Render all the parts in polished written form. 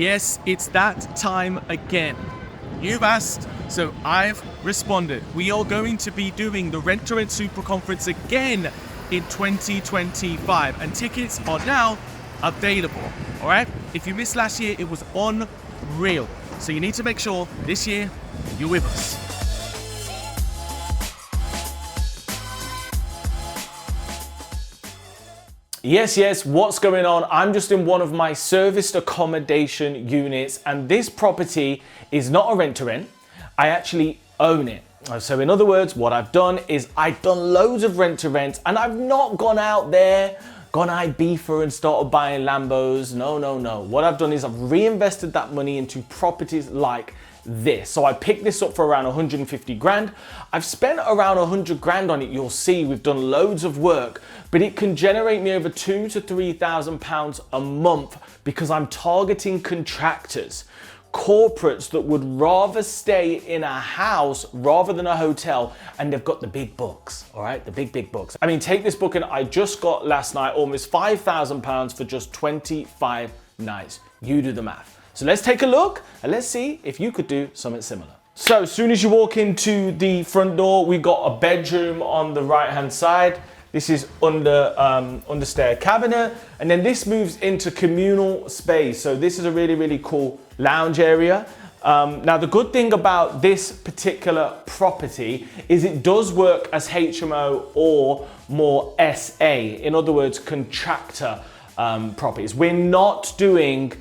Yes, it's that time again. You've asked, so I've responded. We are going to be doing the Rent to Rent Super Conference again in 2025, and tickets are now available. All right? If you missed last year, it was unreal. So you need to make sure this year you're with us. Yes, what's going on? I'm just in one of my serviced accommodation units, and this property is not a rent to rent. I actually own it. So in other words, what I've done is I've done loads of rent to rent, and I've not gone out there, gone Ibiza and started buying Lambos. No. What I've done is I've reinvested that money into properties like this. So I picked this up for around 150 grand. I've spent around 100 grand on it. You'll see we've done loads of work, but it can generate me over £2,000 to £3,000 a month because I'm targeting contractors, corporates that would rather stay in a house rather than a hotel, and they've got the big books, all right? The big books. I mean, take this booking I just got last night, almost £5,000 for just 25 nights. You do the math. So let's take a look and let's see if you could do something similar. So as soon as you walk into the front door, we've got a bedroom on the right-hand side. This is under stair cabinet, and then this moves into communal space. So this is a really cool lounge area. Now the good thing about this particular property is it does work as HMO or more SA, in other words, contractor properties. We're not doing,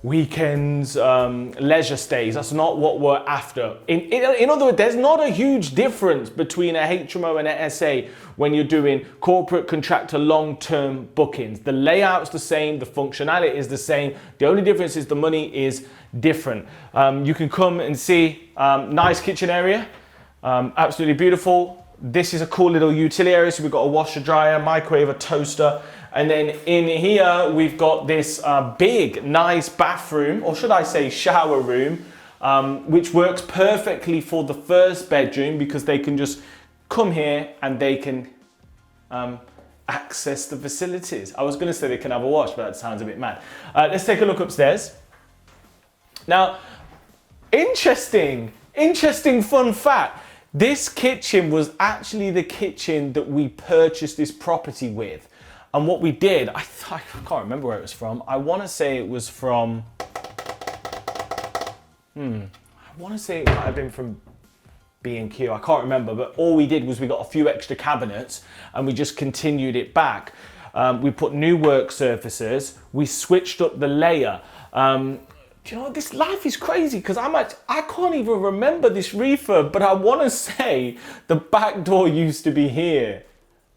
weekends, leisure stays. That's not what we're after. In other words, there's not a huge difference between a HMO and an SA when you're doing corporate contractor long-term bookings. The layout's the same, the functionality is the same. The only difference is the money is different. You can come and see, nice kitchen area, absolutely beautiful. This is a cool little utility area. So we've got a washer, dryer, microwave, a toaster. And then in here, we've got this big, nice bathroom, or should I say shower room, which works perfectly for the first bedroom because they can just come here and they can access the facilities. I was gonna say they can have a wash, but that sounds a bit mad. Let's take a look upstairs. Now, interesting fun fact. This kitchen was actually the kitchen that we purchased this property with. And what we did, I can't remember where it was from. I want to say it was from, I want to say it might have been from B&Q. I can't remember, but all we did was we got a few extra cabinets and we just continued it back. We put new work surfaces. We switched up the layer. Do you know what? This life is crazy because I can't even remember this refurb, but I want to say the back door used to be here.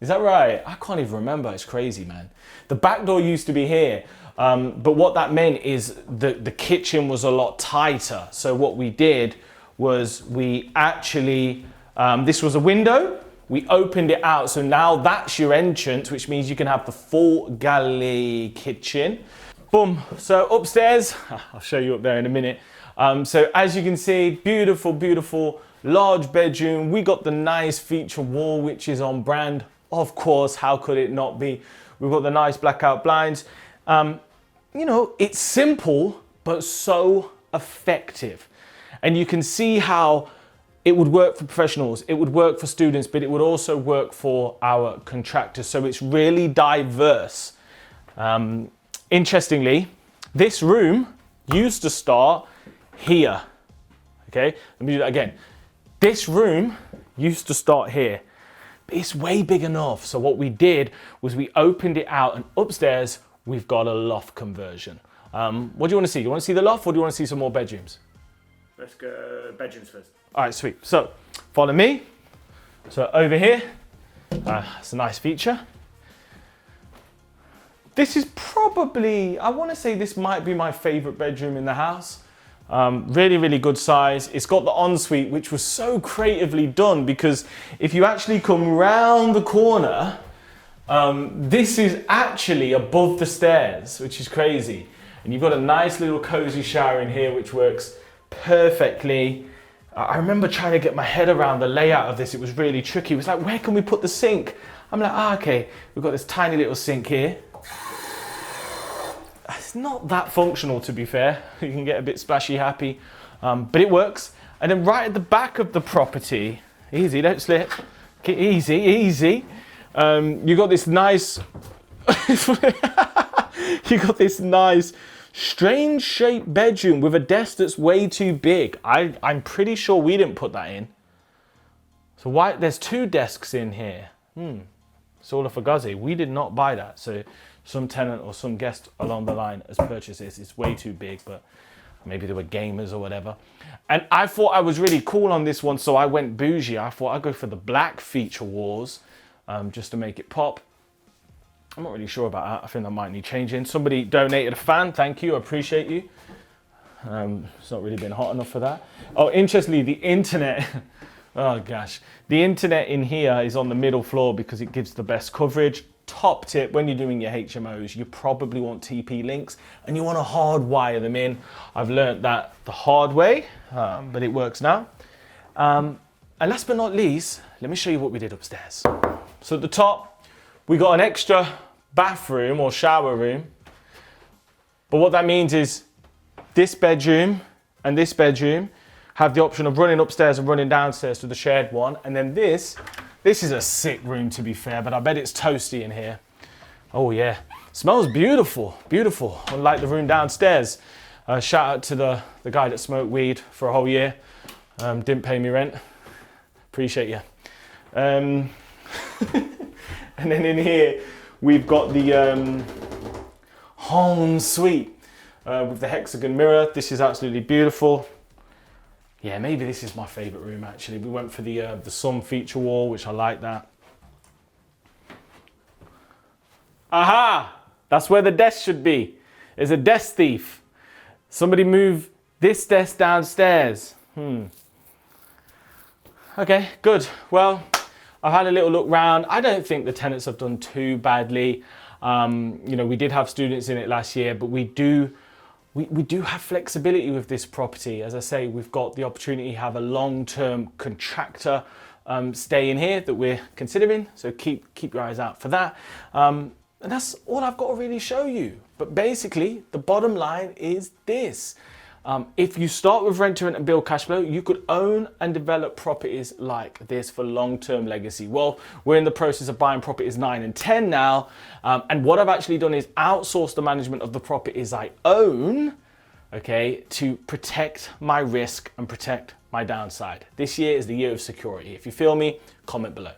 Is that right? I can't even remember. It's crazy, man. The back door used to be here. But what that meant is the kitchen was a lot tighter. So what we did was we actually, this was a window. We opened it out. So now that's your entrance, which means you can have the full galley kitchen. Boom. So upstairs, I'll show you up there in a minute. So as you can see, beautiful, large bedroom. We got the nice feature wall, which is on brand. Of course, how could it not be? We've got the nice blackout blinds. It's simple, but so effective. And you can see how it would work for professionals, it would work for students, but it would also work for our contractors. So it's really diverse. Interestingly, this room used to start here. Okay, let me do that again. This room used to start here. It's way big enough. So what we did was we opened it out, and upstairs we've got a loft conversion. What do you want to see? You want to see the loft, or do you want to see some more bedrooms? Let's go bedrooms first. All right, sweet. So follow me. So over here, it's a nice feature. This is probably, I want to say this might be my favorite bedroom in the house. Really good size. It's got the ensuite, which was so creatively done because if you actually come round the corner, this is actually above the stairs, which is crazy. And you've got a nice little cozy shower in here, which works perfectly. I remember trying to get my head around the layout of this. It was really tricky. It was like, where can we put the sink? I'm like, okay, we've got this tiny little sink here. It's not that functional, to be fair. You can get a bit splashy happy, but it works. And then right at the back of the property, easy, don't slip. Easy, easy. You got this nice, strange shaped bedroom with a desk that's way too big. I'm pretty sure we didn't put that in. So why, there's 2 desks in here. It's all a fugazi. We did not buy that. So some tenant or some guest along the line has purchased this. It's way too big, but maybe they were gamers or whatever. And I thought I was really cool on this one, so I went bougie. I thought I'd go for the black feature walls, just to make it pop. I'm not really sure about that. I think that might need changing. Somebody donated a fan. Thank you. I appreciate you. It's not really been hot enough for that. Oh, interestingly, the internet. Oh gosh. The internet in here is on the middle floor because it gives the best coverage. Top tip, when you're doing your HMOs, you probably want TP links and you want to hardwire them in. I've learned that the hard way, but it works now. And last but not least, let me show you what we did upstairs. So at the top, we got an extra bathroom or shower room. But what that means is this bedroom and this bedroom have the option of running upstairs and running downstairs to the shared one. And then this is a sick room, to be fair, but I bet it's toasty in here. Oh yeah, smells beautiful, beautiful. Unlike the room downstairs. Shout out to the guy that smoked weed for a whole year. Didn't pay me rent. Appreciate you. And then in here, we've got the home suite with the hexagon mirror. This is absolutely beautiful. Yeah, maybe this is my favorite room actually. We went for the sun feature wall, which I like that. Aha! That's where the desk should be. There's a desk thief. Somebody move this desk downstairs. Okay, good. Well, I've had a little look round. I don't think the tenants have done too badly. You know, we did have students in it last year, but we do have flexibility with this property. As I say, we've got the opportunity to have a long-term contractor stay in here that we're considering. So keep your eyes out for that. And that's all I've got to really show you. But basically, the bottom line is this. If you start with rent to rent and build cash flow, you could own and develop properties like this for long-term legacy. Well, we're in the process of buying properties 9 and 10 now. And what I've actually done is outsource the management of the properties I own, okay, to protect my risk and protect my downside. This year is the year of security. If you feel me, comment below.